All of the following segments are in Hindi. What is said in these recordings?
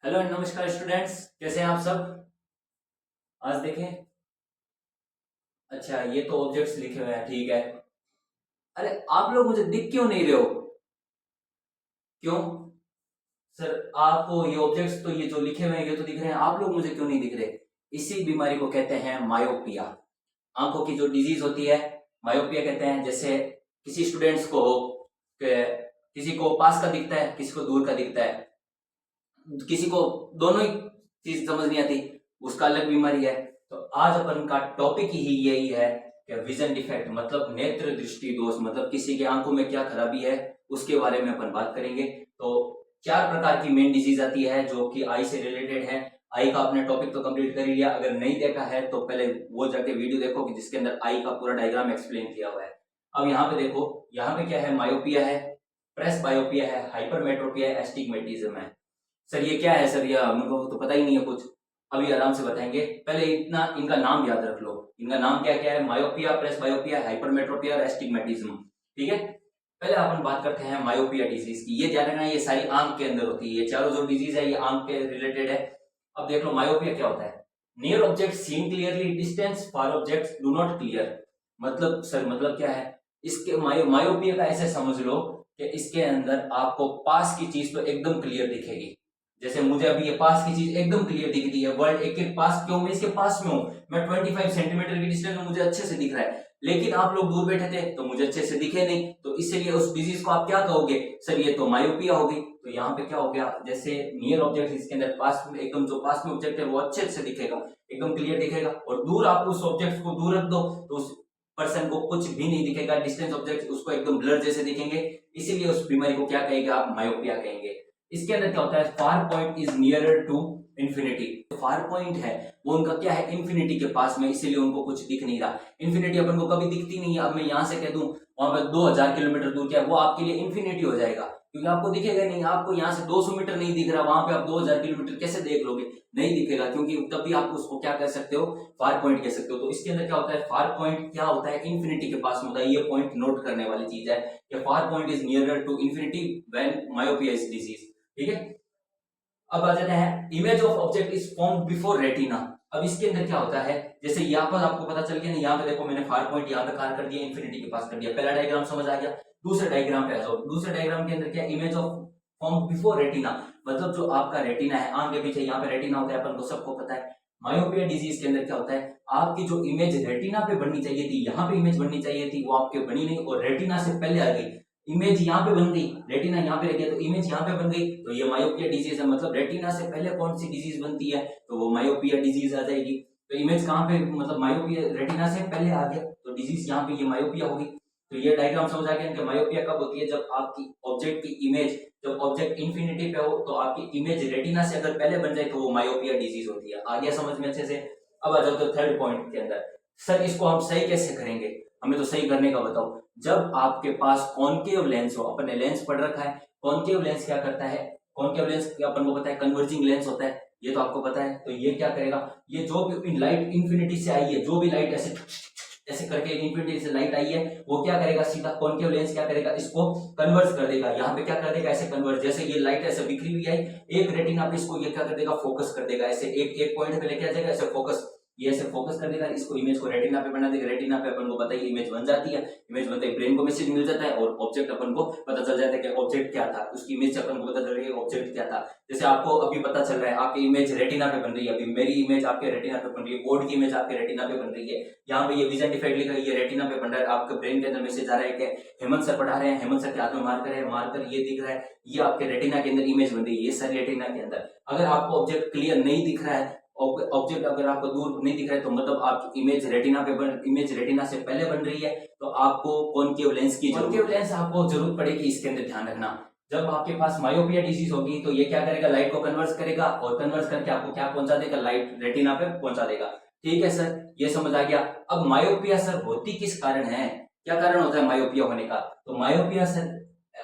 हेलो एंड नमस्कार स्टूडेंट्स, कैसे हैं आप सब। आज देखें। अच्छा, ये तो ऑब्जेक्ट्स लिखे हुए हैं, ठीक है। अरे आप लोग मुझे दिख क्यों नहीं रहे हो? क्यों? सर आपको ये ऑब्जेक्ट्स तो ये जो लिखे हुए हैं ये तो दिख रहे हैं, आप लोग मुझे क्यों नहीं दिख रहे? इसी बीमारी को कहते हैं मायोपिया। आंखों की जो डिजीज होती है, मायोपिया कहते हैं। जैसे किसी स्टूडेंट्स को हो कि किसी को पास का दिखता है, किसी को दूर का दिखता है, किसी को दोनों ही चीज समझ नहीं आती, उसका अलग बीमारी है। तो आज अपन का टॉपिक ही यही है कि विजन डिफेक्ट मतलब नेत्र दृष्टि दोष, मतलब किसी के आंखों में क्या खराबी है उसके बारे में अपन बात करेंगे। तो चार प्रकार की मेन डिजीज आती है जो कि आई से रिलेटेड है। आई का आपने टॉपिक तो कंप्लीट कर ही लिया, अगर नहीं देखा है तो पहले वो जाके वीडियो देखो कि जिसके अंदर आई का पूरा डायग्राम एक्सप्लेन किया हुआ है। अब यहाँ पे देखो, यहाँ पे क्या है, मायोपिया है, प्रेस बायोपिया है, हाइपरमेट्रोपिया है, एस्टिग्मेटिज्म है। सर ये क्या है सर, ये हमको तो पता ही नहीं है कुछ। अभी आराम से बताएंगे, पहले इतना इनका नाम याद रख लो। इनका नाम क्या क्या है? मायोपिया, प्रेस बायोपिया, हाइपरमेट्रोपिया और एस्टिग्मेटिज्म। ठीक है, पहले अपन बात करते हैं मायोपिया डिजीज की। ये ध्यान रखना, ये सारी आंख के अंदर होती है, ये चारों जो डिजीज है ये आंख के रिलेटेड है। अब देख लो मायोपिया क्या होता है। Near object seen clearly, distance far objects do not clear. मतलब सर मतलब क्या है इसके? मायोपिया का ऐसे समझ लो कि इसके अंदर आपको पास की चीज तो एकदम क्लियर दिखेगी। जैसे मुझे अभी ये पास की चीज एकदम क्लियर दिख रही है, वर्ल्ड एक एक पास, क्यों? मैं इसके पास में हूं, मैं 25 सेंटीमीटर की डिस्टेंस में मुझे अच्छे से दिख रहा है। लेकिन आप लोग दूर बैठे थे तो मुझे अच्छे से दिखे नहीं, तो इसलिए उस डिजीज को आप क्या कहोगे? सर ये तो मायोपिया होगी। तो यहाँ पे क्या हो गया, जैसे नियर ऑब्जेक्ट इसके अंदर पास में, एकदम जो पास में ऑब्जेक्ट है वो अच्छे से दिखेगा, एकदम क्लियर दिखेगा, और दूर आप उस ऑब्जेक्ट को दूर रख दो तो उस पर्सन को कुछ भी नहीं दिखेगा, डिस्टेंस ऑब्जेक्ट उसको एकदम ब्लर जैसे दिखेंगे। इसीलिए उस बीमारी को क्या कहेंगे आप? मायोपिया कहेंगे। इसके अंदर क्या होता है, far point is nearer to infinity. Far point है वो उनका क्या है, इन्फिनिटी के पास में, इसीलिए उनको कुछ दिख नहीं रहा। इन्फिनिटी अपन को कभी दिखती नहीं है। अब मैं यहां से कह दूं वहां पर 2000 किलोमीटर दूर क्या है, वो आपके लिए इन्फिनिटी हो जाएगा, क्योंकि आपको दिखेगा नहीं। आपको यहाँ से 200 मीटर नहीं दिख रहा, वहां पे आप 2000 किलोमीटर कैसे देख लोगे? नहीं दिखेगा, क्योंकि तभी आप उसको क्या कह सकते हो, फार पॉइंट कह सकते हो। तो इसके अंदर क्या होता है, फार पॉइंट क्या होता है, इन्फिनिटी के पास में होता है। ये पॉइंट नोट करने वाली चीज है कि far point is nearer to infinity when myopia is disease. ठीक है, अब आ जाते हैं, image of object is form before retina. अब इसके अंदर क्या होता है, जैसे यहाँ पर आपको पता चल गया ना, यहाँ पे देखो मैंने फार पॉइंट यहाँ पे कहां कर दिया, इन्फिनिटी के पास कर दिया। पहला डायग्राम समझ आ गया। दूसरे डायग्राम पे आ जाओ। दूसरे डायग्राम के अंदर क्या, image of form before retina, मतलब जो आपका रेटिना है, आंख के पीछे यहाँ पे रेटिना होता है, अपन को सबको पता है। मायोपिया डिजीज के अंदर क्या होता है, आपकी जो इमेज रेटिना पे बननी चाहिए थी, यहाँ पे इमेज बननी चाहिए थी, वो आपके बनी नहीं और रेटिना से पहले आ गई। इमेज यहाँ पे बन गई, रेटिना यहाँ पे रह गया, तो इमेज यहाँ पे बन गई, तो ये मायोपिया डिजीज है। मतलब रेटिना से पहले कौन सी डिजीज बनती है, तो वो मायोपिया डिजीज आ जाएगी। तो इमेज कहाँ पे, मतलब मायोपिया रेटिना से पहले आ गया, तो डिजीज यहाँ पे ये मायोपिया होगी। तो ये डायग्राम समझ आ गया कि मायोपिया कब होती है, जब आपकी ऑब्जेक्ट की इमेज, जब ऑब्जेक्ट इन्फिनिटी पे हो तो आपकी इमेज रेटिना से अगर पहले बन जाए तो वो मायोपिया डिजीज होती है। आ गया समझ में अच्छे से? अब आ जाओ तो थर्ड पॉइंट के अंदर, सर इसको हम सही कैसे करेंगे, हमें तो सही करने का बताओ। जब आपके पास कॉनकेव लेंस हो, अपन ने लेंस पढ़ रखा है, कॉनकेव लेंस क्या करता है, कॉनकेव लेंस अपन को पता है कन्वर्जिंग लेंस होता है, ये तो आपको पता है। तो ये क्या करेगा, ये जो भी लाइट इन्फिनिटी से आई है, जो भी लाइट ऐसे ऐसे करके इन्फिनिटी से लाइट आई है, वो क्या करेगा, सीधा कॉनकेव लेंस क्या करेगा, इसको कन्वर्ज कर देगा। यहाँ पे क्या कर देगा, ऐसे कन्वर्ज, जैसे ये लाइट ऐसे बिखरी हुई है एक रेटिना पे, इसको ये क्या कर देगा, फोकस कर देगा, ऐसे एक एक पॉइंट पे लेके आ जाएगा, ऐसे फोकस, ये ऐसे फोकस कर देगा, इसको इमेज को रेटिना पे बना देगा। रेटिना पे अपन को पता है इमेज बन जाती है, इमेज बनते ही ब्रेन को मैसेज मिल जाता है और ऑब्जेक्ट अपन को पता चल जाता है कि ऑब्जेक्ट क्या था, उसकी इमेज से अपन को पता चल रही है ऑब्जेक्ट क्या था। जैसे आपको अभी पता चल रहा है आपकी इमेज रेटिना पे बन रही है, अभी मेरी इमेज आपके रेटिना पे बन रही है, बोर्ड की इमेज आपके रेटिना पे बन रही है। यहाँ पे ये विजन डिफेक्ट लिखा है, ये रेटिना पे बन रहा है, आपके ब्रेन के अंदर मैसेज आ रहा है कि हेमंत सर पढ़ा रहे हैं, हेमंत सर के हाथ में मार्कर है, मार्कर ये दिख रहा है, ये आपके रेटिना के अंदर इमेज बन रही है, ये सर रेटिना के अंदर। अगर आपको ऑब्जेक्ट क्लियर नहीं दिख रहा है, ऑब्जेक्ट अगर आपको दूर नहीं दिख रहा है, तो मतलब आपकी इमेज रेटिना पे इमेज रेटिना से पहले बन रही है, तो आपको कॉनकेव लेंस की कॉनकेव लेंस आपको जरूरत पड़ेगी। इसके अंदर ध्यान रखना, जब आपके पास मायोपिया डिजीज होगी तो ये क्या करेगा, लाइट को कन्वर्ट करेगा और कन्वर्ट करके आपको क्या पहुंचा देगा, लाइट रेटिना पे पहुंचा देगा। ठीक है सर, ये समझ आ गया। अब मायोपिया सर होती किस कारण है, क्या कारण होता है मायोपिया होने का? तो मायोपिया सर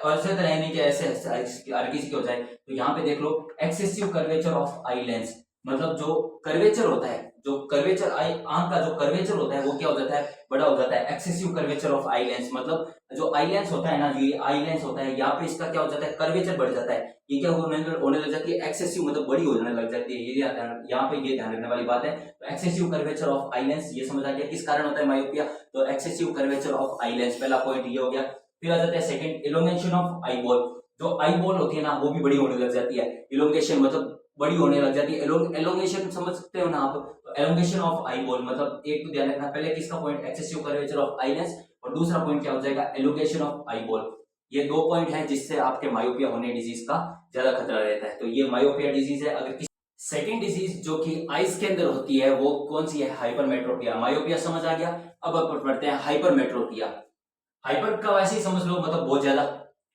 ऐसे तो है नहीं कि ऐसे हर किसी के हो जाए। तो यहाँ पे देख लो, excessive curvature of eye lens, मतलब जो कर्वेचर होता है, जो कर्वेचर आई आंख का जो कर्वेचर होता है वो क्या हो जाता है, बड़ा हो जाता है। Excessive curvature of eye lens, मतलब जो आई लेंस होता है ना, जो ये आई लेंस होता है, यहाँ पे इसका क्या हो जाता है, कर्वेचर बढ़ जाता है। ये क्या होने लग जाती है, एक्सेसिव मतलब बड़ी होने लग जाती है। ये यहाँ पे ये ध्यान रखने वाली बात है। तो excessive curvature of eye lens, ये समझ आ गया किस कारण होता है मायोपिया, तो excessive curvature of eye lens, पहला पॉइंट ये हो गया। फिर आ जाता है second, elongation of eye ball. जो आई बॉल होती है ना वो भी बड़ी होने लग जाती है। इलोंगेशन मतलब बड़ी होने लग जाती है। एलोंगेशन समझ सकते हो ना आप, तो एलोंगेशन ऑफ आई बॉल मतलब एक तो ध्यान रखना, पहले किसका point, excessive curvature of eye lens, और दूसरा पॉइंट क्या हो जाएगा, एलोंगेशन ऑफ आई बॉल। ये दो पॉइंट है जिससे आपके मायोपिया होने डिजीज का ज्यादा खतरा रहता है। तो ये मायोपिया डिजीज है। अगर सेकेंड डिजीज जो कि आइस के अंदर होती है वो कौन सी है, हाइपरमेट्रोपिया। मायोपिया समझ आ गया। अब अपन पढ़ते हैं हाइपरमेट्रोपिया। हाइपर का वैसे ही समझ लो, मतलब बहुत ज्यादा,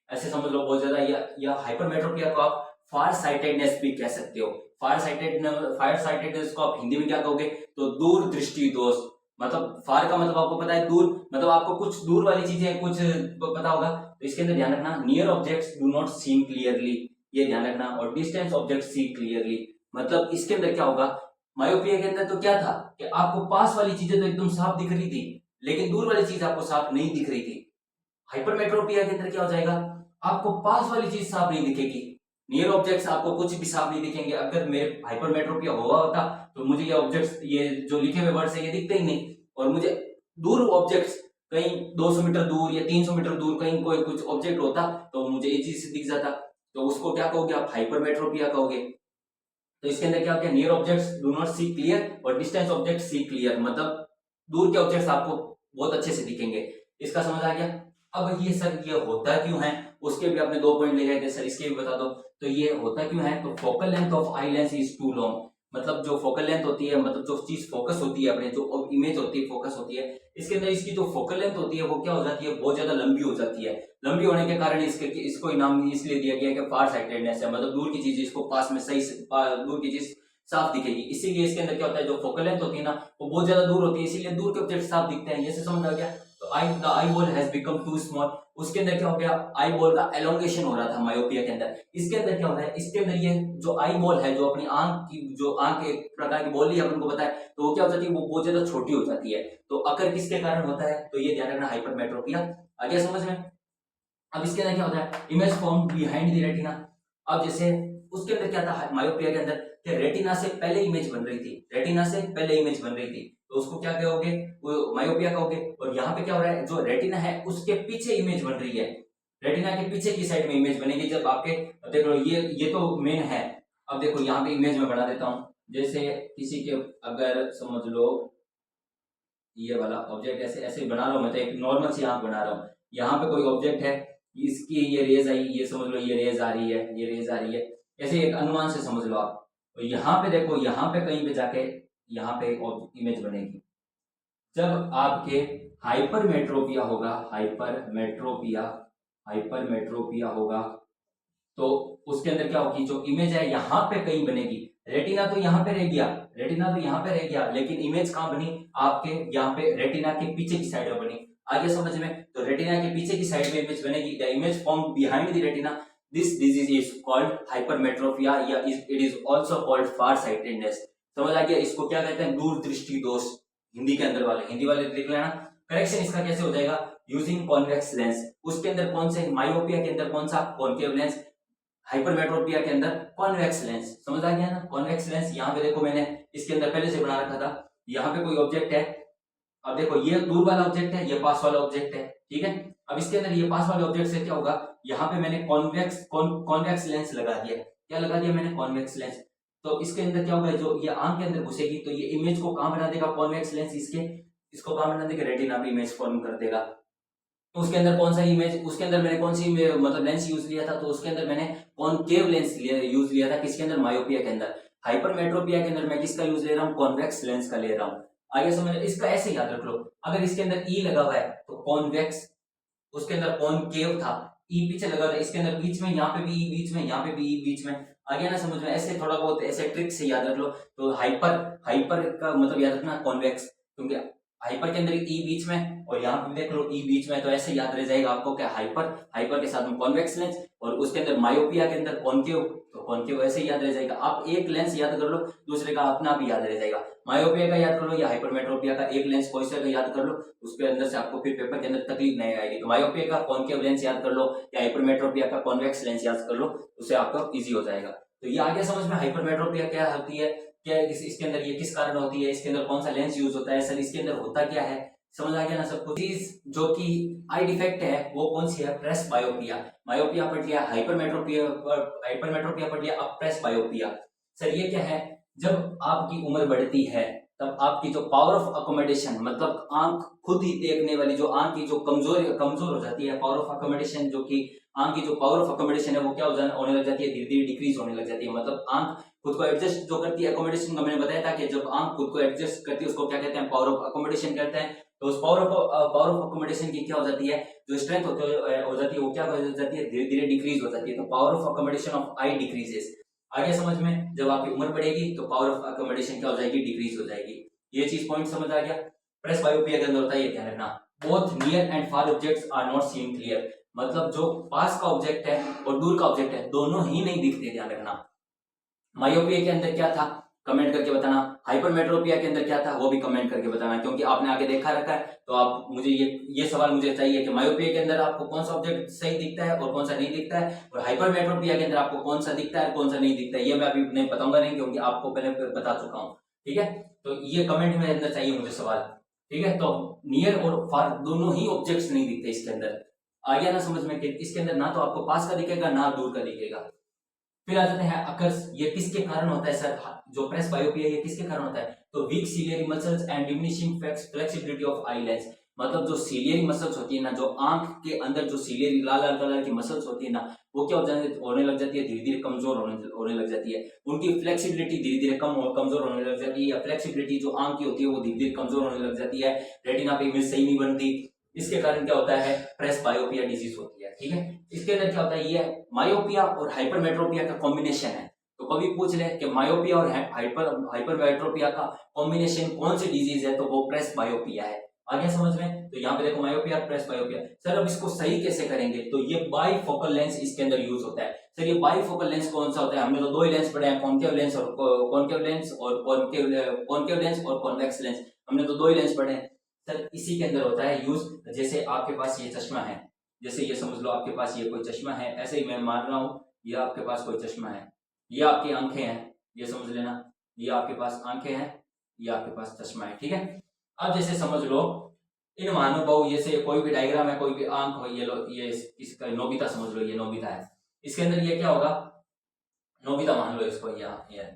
ऐसे समझ लो बहुत ज्यादा। या हाइपरमेट्रोपिया को आप फार साइटेडनेस भी कह सकते हो। फार साइटेडनेस को आप हिंदी में क्या कहोगे, तो दूर दृष्टि दोष। मतलब फार का मतलब आपको पता है दूर, मतलब आपको कुछ दूर वाली चीजें कुछ पता होगा। तो इसके अंदर ध्यान रखना, near objects do not seen clearly, ये ध्यान रखना। और डिस्टेंस ऑब्जेक्ट सी क्लियरली, मतलब इसके अंदर क्या होगा, मायोपिया के अंदर तो क्या था कि आपको पास वाली चीजें तो एकदम साफ दिख रही थी, लेकिन दूर वाली चीज आपको साफ नहीं दिख रही थी। हाइपरमेट्रोपिया के अंदर क्या हो जाएगा, आपको पास वाली चीज साफ नहीं दिखेगी, नियर ऑब्जेक्ट्स आपको कुछ भी साफ नहीं दिखेंगे। अगर मेरे हाइपरमेट्रोपिया हुआ होता तो मुझे ये ऑब्जेक्ट्स, ये जो लिखे हुए वर्ड्स है ये दिखते ही नहीं, और मुझे दूर ऑब्जेक्ट्स कहीं 200 मीटर दूर या 300 मीटर दूर कहीं कोई कुछ ऑब्जेक्ट होता तो मुझे ये चीज दिख जाता। तो उसको क्या कहोगे आप, हाइपरमेट्रोपिया कहोगे। तो इसके अंदर क्या हो गया, near objects do not see clear और डिस्टेंस ऑब्जेक्ट सी क्लियर, मतलब दूर के ऑब्जेक्ट्स आपको बहुत अच्छे से दिखेंगे। इसका समझ आ गया। अब ये सर ये होता क्यों है, उसके भी आपने दो पॉइंट ले गए थे सर, इसके भी बता दो। तो ये होता क्यों है, तो focal length of eye lens is too long, मतलब जो फोकल लेंथ होती है, मतलब जो चीज फोकस होती है अपने, जो इमेज होती है फोकस होती है, इसके अंदर इसकी जो फोकल लेंथ होती है वो क्या हो जाती है, बहुत ज्यादा लंबी हो जाती है। लंबी होने के कारण इसको इनाम इसलिए दिया गया कि फार साइटेडनेस है, मतलब दूर की चीज इसको पास में सही से दूर की चीज साफ दिखेगी। इसीलिए इसके अंदर क्या होता है, जो फोकल लेंथ होती है ना वो बहुत ज्यादा दूर होती है, इसीलिए दूर के ऑब्जेक्ट साफ दिखते हैं। ये से समझ आ गया। तो the eyeball has become too small, उसके अंदर क्या हो गया, आई बॉल का एलोंगेशन हो रहा था मायोपिया के अंदर। इसके अंदर क्या होता है, इसके अंदर ये जो आई बॉल है, जो अपनी आंख की, जो आंख एक प्रकार की बॉल है उनको पता है, तो वो क्या हो जाती है, वो बहुत ज्यादा छोटी हो जाती है। तो अकर किसके कारण होता है, तो ये ध्यान रखना, हाइपरमेट्रोपिया। आ गया समझ में। अब इसके अंदर क्या होता है, image form behind the retina. अब जैसे उसके अंदर क्या था मायोपिया के अंदर, कि रेटिना से पहले इमेज बन रही थी, रेटिना से पहले इमेज बन रही थी, तो उसको क्या कहोगे, वो मायोपिया कहोगे। और यहाँ पे क्या हो रहा है, जो रेटिना है उसके पीछे इमेज बन रही है, रेटिना के पीछे की साइड में इमेज बनेगी जब आपके, देख लो ये तो मेन है। अब देखो यहाँ पे इमेज में बना देता हूँ, जैसे किसी के, अगर समझ लो ये वाला ऑब्जेक्ट ऐसे ऐसे बना रहा हूँ, मैं तो एक नॉर्मल सी आंख बना रहा हूँ, यहाँ पे कोई ऑब्जेक्ट है, इसकी ये रेज आई, ये समझ लो ये रेज आ रही है, ये रेज आ रही है, ऐसे एक अनुमान से समझ लो आप। तो यहाँ पे देखो, यहाँ पे कहीं पे जाके यहाँ पे इमेज बनेगी। जब आपके हाइपरमेट्रोपिया होगा, हाइपरमेट्रोपिया, हाइपरमेट्रोपिया होगा, तो उसके अंदर क्या होगी, जो इमेज है यहाँ पे कहीं बनेगी। रेटिना तो यहाँ पे रह गया, रेटिना तो यहाँ पे रह गया, लेकिन इमेज कहाँ बनी, आपके यहाँ पे रेटिना के पीछे की साइड में बनी। आगे समझ में, तो रेटिना के पीछे की साइड में इमेज बनेगी, the image form behind the retina, this disease is called hypermetropia, या it is also called far sightedness. समझ आ गया, इसको क्या कहते हैं, दूर दृष्टि दोष। हिंदी के अंदर वाले, हिंदी वाले लिख लेना। करेक्शन इसका कैसे हो जाएगा, यूजिंग कॉन्वेक्स लेंस। उसके अंदर कौन से, मायोपिया के अंदर कौन सा, कॉन्केव लेंस। हाइपरमेट्रोपिया के अंदर कॉन्वेक्स लेंस। समझ आ गया ना, कॉन्वेक्स लेंस। यहाँ पे देखो मैंने इसके अंदर पहले से बना रखा था, यहाँ पे कोई ऑब्जेक्ट है, अब देखो ये दूर वाला ऑब्जेक्ट है, ये पास वाला ऑब्जेक्ट है, ठीक है। अब इसके अंदर ये पास वाले ऑब्जेक्ट से क्या होगा, यहाँ पे मैंने कॉन्वेक्स लेंस लगा दिया। क्या लगा दिया मैंने, कॉन्वेक्स लेंस। तो इसके अंदर क्या होगा, जो ये आंख के अंदर घुसेगी तो ये इमेज को कहाँ बना देगा, कॉन्वेक्स लेंस इसको कहाँ बना देगा, रेटिना पे इमेज फॉर्म कर देगा। तो उसके अंदर कौन सा इमेज, उसके अंदर मैंने कौन सी मतलब लेंस यूज लिया था, तो उसके अंदर मैंने कॉनकेव लेंस यूज लिया था, किसके अंदर, मायोपिया के अंदर। हाइपरमेट्रोपिया के अंदर मैं किसका यूज ले रहा हूँ, कॉन्वेक्स लेंस का ले रहा हूँ। आगे समझ, इसका ऐसे याद रख लो, अगर इसके अंदर ई लगा हुआ है तो कॉन्वेक्स, उसके अंदर कॉनकेव था, ई पीछे लगा हुआ है, इसके अंदर बीच में, यहाँ पे भी ई बीच में, यहाँ पे भी ई बीच में। आगे ना समझ में, ऐसे थोड़ा बहुत ऐसे ट्रिक से याद रख लो। तो हाइपर, हाइपर का मतलब याद रखना कॉन्वेक्स, क्योंकि हाइपर के अंदर ई बीच में और यहाँ पे देख लो ई बीच में, तो ऐसे याद रह जाएगा आपको क्या, हाइपर, हाइपर के साथ में कॉन्वेक्स लेंस, और उसके अंदर मायोपिया के अंदर कॉनकेव, तो कॉनकेव ऐसे ही याद रह जाएगा। आप एक लेंस याद कर लो, दूसरे का अपना भी याद रह जाएगा। मायोपिया का याद कर लो या हाइपरमेट्रोपिया का, एक लेंस कोई सा का याद कर लो, उसके अंदर से आपको फिर पेपर के अंदर तकलीफ नहीं आएगी। तो मायोपिया का कॉनकेव लेंस याद कर लो या हाइपरमेट्रोपिया का कॉन्वेक्स लेंस याद कर लो, उससे आपको ईजी हो जाएगा। तो ये आगे समझ में हाइपरमेट्रोपिया क्या होती है, क्या इसके अंदर ये किस कारण होती है, इसके अंदर कौन सा लेंस यूज होता है, सर इसके अंदर होता क्या है, समझ आ गया ना सबको। चीज जो कि आई डिफेक्ट है वो कौन सी है, प्रेस बायोपिया। मायोपिया पढ़ लिया, हाइपरमेट्रोपिया पढ़ लिया, अब प्रेस बायोपिया। सर ये क्या है, जब आपकी उम्र बढ़ती है तब आपकी जो पावर ऑफ अकोमोडेशन, मतलब आंख खुद ही देखने वाली जो आंख की जो कमजोर हो जाती है, पावर ऑफ अकोमोडेशन, जो कि आंख की जो पावर ऑफ अकोमोडेशन है वो क्या होने लग जाती है, धीरे धीरे डिक्रीज होने लग जाती है। मतलब आंख खुद को एडजस्ट जो करती है, अकोमोडेशन का मैंने बताया था कि जब आंख खुद को एडजस्ट करती है उसको क्या कहते हैं, पावर ऑफ अकोमोडेशन कहते हैं। तो उस पावर ऑफ अकोमोडेशन की क्या हो जाती है, जो स्ट्रेंथ हो जाती है वो क्या हो जाती है, धीरे धीरे डिक्रीज हो जाती है। तो power of accommodation of I decreases. आगे समझ में, जब आपकी उम्र बढ़ेगी तो पावर ऑफ अकोमोडेशन क्या हो जाएगी, डिक्रीज हो जाएगी। ये चीज पॉइंट समझ आ गया। प्रेस बायोपिया के अंदर होता है, ये ध्यान रखना, both near and far objects are not seen clear. मतलब जो पास का ऑब्जेक्ट है और दूर का ऑब्जेक्ट है दोनों ही नहीं दिखते, ध्यान रखना। मायोपिया के अंदर क्या था, कमेंट करके बताना। हाइपरमेट्रोपिया के अंदर क्या था वो भी कमेंट करके बताना, क्योंकि आपने आगे देखा रखा है। तो आप मुझे ये सवाल मुझे चाहिए कि मायोपिया के अंदर आपको कौन सा ऑब्जेक्ट सही दिखता है और कौन सा नहीं दिखता है, और हाइपरमेट्रोपिया के अंदर आपको कौन सा दिखता है और कौन सा नहीं दिखता है। ये मैं अभी नहीं बताऊंगा नहीं, क्योंकि आपको पहले बता चुका हूँ। ठीक है, तो ये कमेंट में अंदर चाहिए मुझे सवाल। ठीक है, तो नियर और फार दोनों ही ऑब्जेक्ट्स नहीं दिखते इसके अंदर। आ गया ना समझ में कि इसके अंदर ना तो आपको पास का दिखेगा ना दूर का दिखेगा। फिर आ जाते हैं अकर्स। ये किसके कारण होता है सर, जो प्रेस बायोपिया ये किसके कारण होता है, तो weak ciliary muscles and diminishing flexibility of eye lens. मतलब जो सीलियरी मसल्स होती है ना, जो आंख के अंदर जो सीलियरी लाल लाल कलर की मसल्स होती है ना, वो क्या होने लग जाती है, धीरे धीरे कमजोर होने लग जाती है। उनकी फ्लेक्सिबिलिटी धीरे धीरे कमजोर होने लग जाती है, या फ्लेक्सिबिलिटी जो आंख की होती है वो धीरे धीरे कमजोर होने लग जाती है। रेटिना पे इमेज सही नहीं बनती, इसके कारण क्या होता है, प्रेस बायोपिया डिजीज होती है। ठीक है, इसके अंदर क्या होता है, ये मायोपिया और हाइपरमेट्रोपिया का कॉम्बिनेशन है। तो कभी पूछ ले कि मायोपिया और हाइपरमेट्रोपिया का कॉम्बिनेशन कौन सी डिजीज है, तो वो प्रेस बायोपिया है। आ गया समझ में। तो यहाँ पे देखो मायोपिया और प्रेस बायोपिया। सर अब इसको सही कैसे करेंगे, तो ये बाईफोकल लेंस इसके अंदर यूज होता है। सर ये बाईफोकल लेंस कौन सा होता है, हमने तो दो ही लेंस पढ़े हैं, कॉन्केव लेंस और कॉन्वेक्स लेंस। हमने तो दो ही लेंस पढ़े हैं सर। इसी के अंदर होता है यूज। जैसे आपके पास ये चश्मा है, जैसे ये समझ लो आपके पास ये कोई चश्मा है, ऐसे ही मैं मान रहा हूं ये आपके पास कोई चश्मा है, ये आपकी आंखें हैं, ये समझ लेना, ये आपके पास आंखें हैं, ये आपके पास चश्मा है। ठीक है, अब जैसे समझ लो इन महानुभाव, जैसे कोई भी डायग्राम है, कोई भी आंख हो, ये लो, ये इसका नोबिता समझ लो, ये नोबिता है। इसके अंदर ये क्या होगा, नोबिता मान लो इसको, ये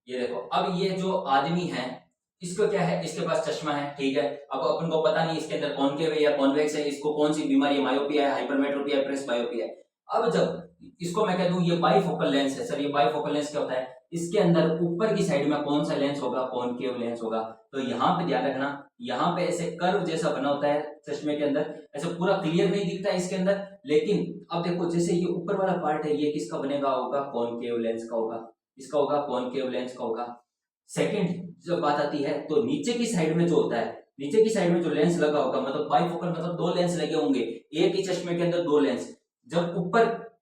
देखो। अब ये जो आदमी है इसको क्या है, इसके पास चश्मा है। ठीक है, अब अपन को पता नहीं इसके अंदर कॉनकेव है या कॉन्वेक्स है, इसको कौन सी बीमारी है, मायोपिया है, हाइपरमेट्रोपिया है, प्रेस बायोपिया है। अब जब इसको मैं कह दूं ये बाईफोकल लेंस है, सर ये बाईफोकल लेंस क्या होता है, इसके अंदर ऊपर की साइड में कौन सा लेंस होगा, कॉनकेव लेंस होगा। तो यहाँ पे ध्यान रखना, यहाँ पे ऐसे कर्व जैसा बना होता है चश्मे के अंदर, ऐसे पूरा क्लियर नहीं दिखता है इसके अंदर। लेकिन अब देखो जैसे ये ऊपर वाला पार्ट है, ये किसका बनेगा, होगा कॉनकेव लेंस का होगा, इसका होगा कॉनकेव लेंस का होगा। सेकंड जब बात आती है तो नीचे की साइड में जो होता है, नीचे की साइड में जो लेंस लगा होगा, मतलब बाईफोकल मतलब दो लेंस लगे होंगे, एक ही चश्मे के अंदर दो लेंस। जब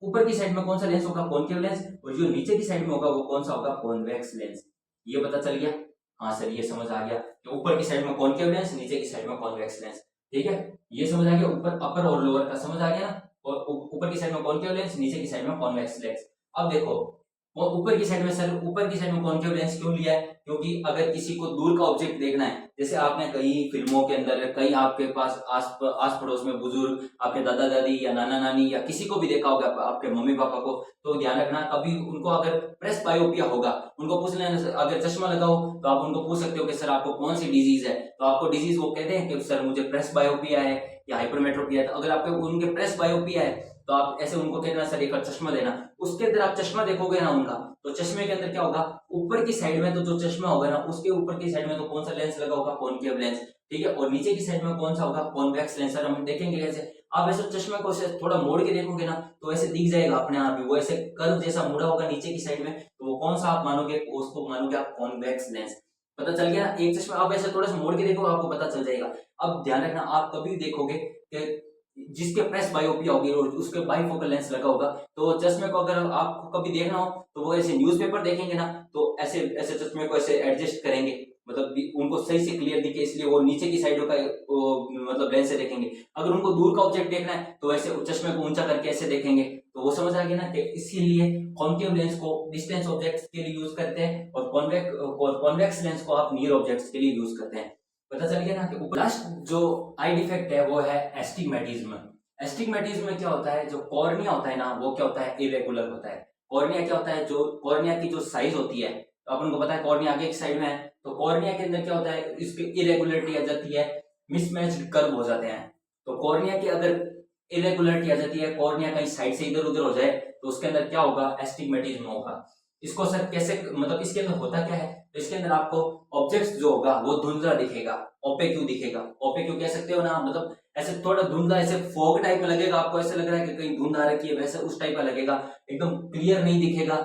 ऊपर की साइड में कौन सा लेंस होगा, कॉनकेव लेंस, और जो नीचे की साइड में होगा वो कौन सा होगा, कॉन्वेक्स लेंस। ये पता चल गया, हाँ सर ये समझ आ गया कि ऊपर की साइड में कॉनकेव लेंस, नीचे की साइड में कॉन्वेक्स लेंस। ठीक है, ये समझ आ गया, ऊपर अपर और लोअर का समझ आ गया ना, और ऊपर की साइड में कॉनकेव लेंस, नीचे की साइड में कॉन्वेक्स लेंस। अब देखो और ऊपर की साइड में, सर ऊपर की साइड में कॉनकेव लेंस क्यों लिया है, क्योंकि अगर किसी को दूर का ऑब्जेक्ट देखना है, जैसे आपने कई फिल्मों के अंदर, कई आपके पास आस पड़ोस में बुजुर्ग, आपके दादा दादी या नाना नानी या किसी को भी देखा होगा, आपके मम्मी पापा को, तो ध्यान रखना कभी उनको अगर प्रेस बायोपिया होगा, उनको पूछ लेना, अगर चश्मा लगाओ तो आप उनको पूछ सकते हो कि सर आपको कौन सी डिजीज है, तो आपको डिजीज वो कहते हैं कि सर मुझे प्रेस बायोपिया है या हाइपरमेट्रोपिया है। तो अगर आपको उनके प्रेस बायोपिया है तो आप ऐसे उनको कहना सर एक चश्मा देना। उसके अंदर आप चश्मा देखोगे ना उनका, तो चश्मे के अंदर क्या होगा, ऊपर की साइड में तो जो चश्मा होगा ना उसके ऊपर की साइड में तो कौन सा लेंस लगा होगा, कॉनकेव लेंस। ठीक है, और नीचे की साइड में कौन सा होगा, कॉन्वेक्स लेंस। सर हम देखेंगे कैसे, आप ऐसे चश्मे को थोड़ा मोड़ के देखोगे ना तो ऐसे दिख जाएगा अपने आप ही, वो ऐसे कर्व जैसा मुड़ा होगा नीचे की साइड में, तो वो कौन सा आप मानोगे, उसको मानोगे आप कॉन्वेक्स लेंस। पता चल गया, एक चश्मा आप ऐसे थोड़ा सा मोड़ के देखो आपको पता चल जाएगा। अब ध्यान रखना, आप कभी देखोगे कि जिसके प्रेस बायोपिया होगी और उसके बाइफोकल लेंस लगा होगा, तो चश्मे को अगर आपको कभी देखना हो तो वो ऐसे न्यूज़पेपर देखेंगे ना, तो ऐसे ऐसे चश्मे को ऐसे एडजस्ट करेंगे, मतलब उनको सही से क्लियर दिखे, इसलिए वो नीचे की साइड का मतलब लेंस से देखेंगे। अगर उनको दूर का ऑब्जेक्ट देखना है तो ऐसे चश्मे को ऊंचा करके ऐसे देखेंगे। तो वो समझ आ गया ना कि इसीलिए कॉन्केव लेंस को डिस्टेंस ऑब्जेक्ट्स के लिए यूज करते हैं और कॉन्वेक्स लेंस को आप नियर ऑब्जेक्ट्स के लिए यूज करते हैं। पता चल गया ना कि लास्ट जो आई डिफेक्ट है वो है एस्टिग्मेटिज्म। एस्टिग्मेटिज्म में क्या होता है, जो कॉर्निया होता है ना वो क्या होता है, इरेगुलर होता है। कॉर्निया क्या होता है, जो कॉर्निया की जो साइज होती है, तो अपन को पता है कॉर्निया आगे की साइड में है, तो कॉर्निया के अंदर क्या होता है, इसकी इरेगुलरिटी आ जाती है, मिसमैच्ड कर्व हो जाते हैं। तो कॉर्निया की अगर इरेगुलरिटी आ जाती है, कॉर्निया कहीं साइड से इधर उधर हो जाए, तो उसके अंदर क्या होगा, एस्टिग्मेटिज्म होगा। इसको सर कैसे, मतलब इसके अंदर होता क्या है, तो इसके अंदर आपको ऑब्जेक्ट्स जो होगा वो धुंधला दिखेगा, ओपेक्यू दिखेगा। ओपेक्यू कह सकते हो ना, मतलब ऐसे थोड़ा धुंधला, ऐसे फॉग टाइप में लगेगा आपको, ऐसे लग रहा है कि कहीं धुंध आ रखी है, वैसे उस टाइप का लगेगा, एकदम क्लियर नहीं दिखेगा।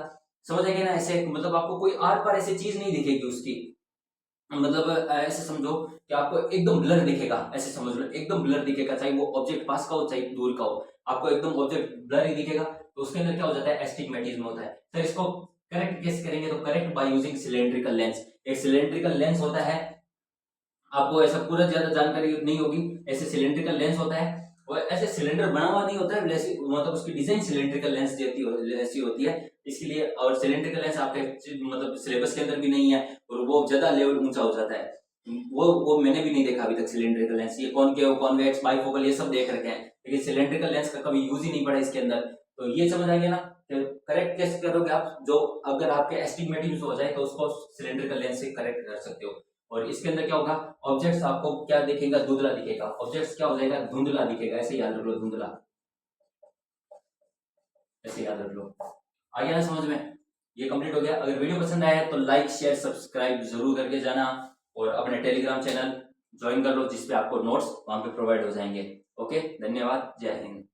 समझ आएगा ना, ऐसे मतलब आपको कोई आर पार ऐसी चीज नहीं दिखेगी उसकी, मतलब ऐसे समझो कि आपको एकदम ब्लर दिखेगा, ऐसे समझ लो एकदम ब्लर दिखेगा, चाहे वो ऑब्जेक्ट पास का हो चाहे दूर का हो, आपको एकदम ऑब्जेक्ट ब्लर ही दिखेगा। तो उसके अंदर क्या हो जाता है, एस्टिग्मेटिज्म होता है। सर इसको करेक्ट कैसे करेंगे, तो correct by using cylindrical lens. एक सिलेंड्रिकल लेंस होता है, आपको ऐसा पूरा ज्यादा जानकारी नहीं होगी, ऐसे सिलेंड्रिकल लेंस होता है, और ऐसे सिलेंडर बना हुआ नहीं होता है, वैसे मतलब उसकी डिजाइन सिलेंड्रिकल लेंस जैसी होती है, इसलिए। और सिलेंड्रिकल लेंस आपके मतलब सिलेबस के अंदर भी नहीं है, और वो ज्यादा लेवल ऊंचा हो जाता है, वो मैंने भी नहीं देखा अभी तक सिलेंड्रिकल लेंस। ये कॉनकेव, कॉन्वेक्स, बाइफोकल ये सब देख रखे हैं, लेकिन सिलेंड्रिकल लेंस का कभी यूज ही नहीं पड़ा इसके अंदर। तो ये समझ आएंगे ना, करेक्ट कैसे करोगे आप, जो अगर आपके एस्टिग्मेटिव हो जाए तो उसको सिलेंड्रिकल लेंस से करेक्ट कर सकते हो। और इसके अंदर क्या होगा, ऑब्जेक्ट्स आपको क्या दिखेगा, धुंधला दिखेगा, ऑब्जेक्ट्स क्या हो जाएगा, धुंधला दिखेगा, ऐसे याद रख लो, धुंधला, ऐसे याद रख लो। आ गया ना समझ में, ये कंप्लीट हो गया। अगर वीडियो पसंद आया तो लाइक शेयर सब्सक्राइब जरूर करके जाना, और अपने टेलीग्राम चैनल ज्वाइन कर लो जिसपे आपको नोट्स वहां पे प्रोवाइड हो जाएंगे। ओके, धन्यवाद, जय हिंद।